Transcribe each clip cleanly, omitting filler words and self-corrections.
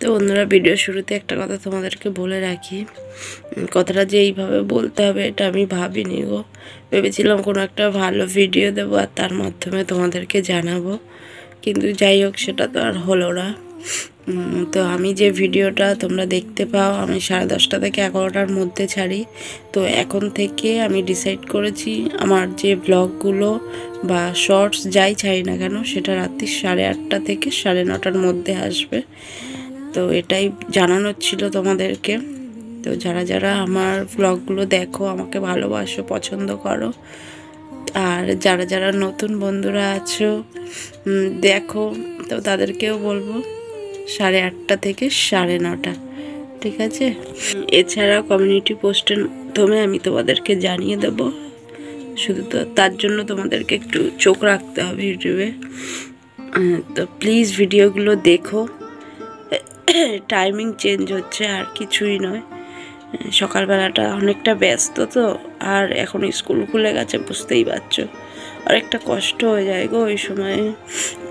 তো বন্ধুরা, ভিডিও শুরুতে একটা কথা তোমাদেরকে বলে রাখি। কথাটা যে এইভাবে বলতে হবে এটা আমি ভাবিনি গো। ভেবেছিলাম কোনো একটা ভালো ভিডিও দেবো আর তার মাধ্যমে তোমাদেরকে জানাবো, কিন্তু যাই হোক সেটা তো আর হলো না। তো আমি যে ভিডিওটা তোমরা দেখতে পাও আমি 10:30 থেকে 11টার মধ্যে ছাড়ি। তো এখন থেকে আমি ডিসাইড করেছি আমার যে ব্লগগুলো বা শর্টস যাই ছাড়ি না কেন সেটা রাত্রি 8:30 থেকে 9:30টার মধ্যে আসবে। তো এটাই জানানোর ছিল তোমাদেরকে। তো যারা যারা আমার ব্লগগুলো দেখো, আমাকে ভালোবাসো, পছন্দ করো, আর যারা যারা নতুন বন্ধুরা আছো দেখো, তো তাদেরকেও বলবো 8:30 থেকে 9:30, ঠিক আছে? এছাড়া কমিউনিটি পোস্টের মাধ্যমে আমি তোমাদেরকে জানিয়ে দেব। শুধু তো তার জন্য তোমাদেরকে একটু চোখ রাখতে হবে ইউটিউবে। তো প্লিজ ভিডিওগুলো দেখো। টাইমিং চেঞ্জ হচ্ছে, আর কিছুই নয়। সকালবেলাটা অনেকটা ব্যস্ত, তো আর এখন স্কুল খুলে গেছে, বুঝতেই পারছো, অনেকটা কষ্ট হয়ে যায় গো ওই সময়ে।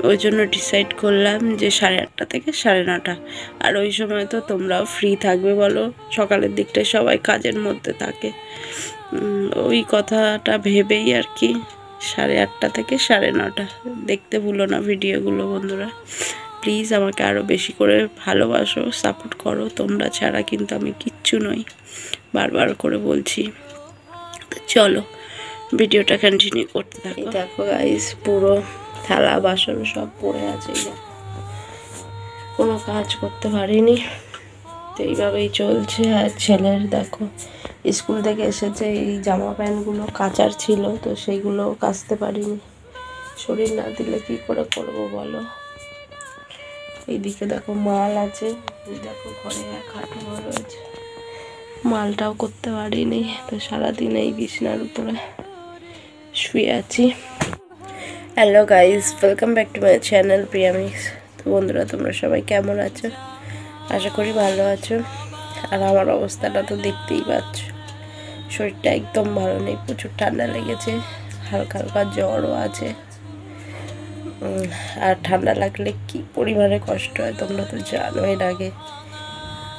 ওই জন্য ডিসাইড করলাম যে 8:30 থেকে 9:30। আর ওই সময় তো তোমরাও ফ্রি থাকবে বলো, সকালের দিকটায় সবাই কাজের মধ্যে থাকে। ওই কথাটা ভেবেই আর কি 8:30 থেকে 9:30 দেখতে ভুলো না ভিডিওগুলো বন্ধুরা। প্লিজ আমাকে আরও বেশি করে ভালোবাসো, সাপোর্ট করো। তোমরা ছাড়া কিন্তু আমি কিচ্ছু নই, বারবার করে বলছি। তো চলো ভিডিওটা কন্টিনিউ করতে থাকো। দেখো গাইস, পুরো থালা বাসন সব পড়ে আছে, কোনো কাজ করতে পারিনি। তো এইভাবেই চলছে। আর ছেলের দেখো স্কুল থেকে এসেছে, এই জামা প্যান্টগুলো কাচার ছিল, তো সেইগুলো কাচতে পারিনি। শরীর না দিলে কি করে করবো বলো। এইদিকে দেখো মাল আছে, দেখো ঘরে এক হাঁটু রয়েছে, মালটাও করতে পারিনি। তো সারাদিন এই বিছানার উপরে শুয়ে আছি। Hello guys, welcome back to my channel Priyamix. তো বন্ধুরা, তোমরা সবাই কেমন আছো? আশা করি ভালো আছো। আর আমার অবস্থাটা তো দেখতেই পাচ্ছ, শরীরটা একদম ভালো নেই, প্রচুর ঠান্ডা লেগেছে, হালকা হালকা জ্বরও আছে। আর ঠান্ডা লাগলে কি পরিমাণে কষ্ট হয় তোমরা তো জানো। এর আগে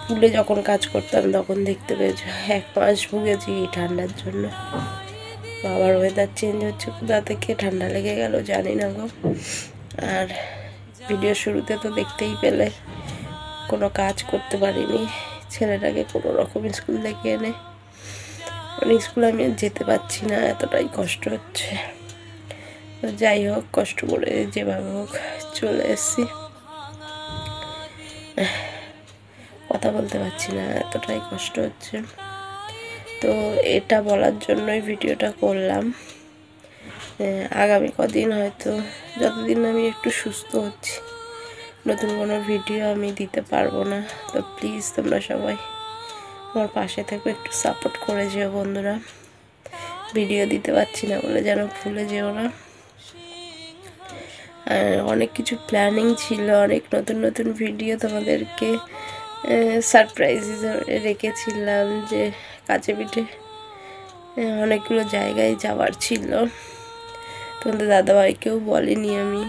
স্কুলে যখন কাজ করতাম তখন দেখতে পেয়েছো 1 মাস ভুগেছি এই ঠান্ডার জন্য। আবার ওয়েদার চেঞ্জ হচ্ছে, কোথা থেকে ঠান্ডা লেগে গেল জানি না গো। আর ভিডিও শুরুতে তো দেখতেই পেলে কোনো কাজ করতে পারিনি। ছেলেটাকে কোনো রকম স্কুল থেকে এনে, মানে স্কুলে আমি আর যেতে পারছি না, এতটাই কষ্ট হচ্ছে। তো যাই হোক, কষ্ট করে যেভাবে হোক চলে এসেছি। কথা বলতে পারছি না, এতটাই কষ্ট হচ্ছে। তো এটা বলার জন্যই ভিডিওটা করলাম। আগামী কদিন হয়তো, যতদিন আমি একটু সুস্থ হচ্ছি, নতুন কোনো ভিডিও আমি দিতে পারবো না। তো প্লিজ তোমরা সবাই আমার পাশে থেকে একটু সাপোর্ট করে যেও বন্ধুরা। ভিডিও দিতে পারছি না বলে যেন ভুলে যেও না। আর অনেক কিছু প্ল্যানিং ছিল, অনেক নতুন নতুন ভিডিও তোমাদেরকে সারপ্রাইজ হিসেবে রেখেছিলাম, যে কাছে পিঠে অনেকগুলো জায়গায় যাওয়ার ছিল। তোমাদের দাদাভাইকেও বলিনি আমি,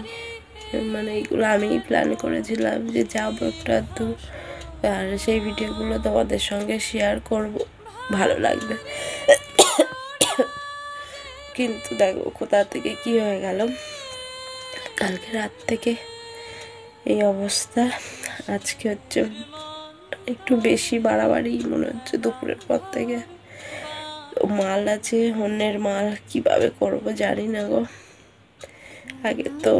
মানে এইগুলো আমিই প্ল্যান করেছিলাম যে যাবো একটা দূর। আর সেই ভিডিওগুলো তোমাদের সঙ্গে শেয়ার করব, ভালো লাগবে। কিন্তু দেখো কোথা থেকে কি হয়ে গেল, কালকে রাত থেকে এই অবস্থা। আজকে হচ্ছে একটু বেশি বাড়াবাড়ি মনে হচ্ছে দুপুরের পর থেকে। মাল আছে, অন্যের মাল কিভাবে করব জানি না গো। আগে তো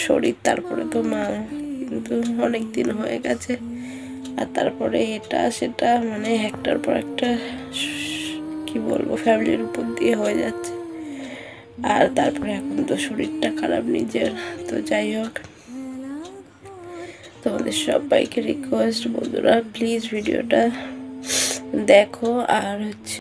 শরীর, তারপরে তো মাল, কিন্তু অনেক দিন হয়ে গেছে। আর তারপরে এটা সেটা, মানে একটার পর একটা কি বলবো, ফ্যামিলির উপর দিয়ে হয়ে যাচ্ছে। আর তারপরে এখন তো শরীরটা খারাপ নিজের। তো যাই হোক, তোমাদের সবাইকে রিকোয়েস্ট বন্ধুরা, প্লিজ ভিডিওটা দেখো। আর হচ্ছে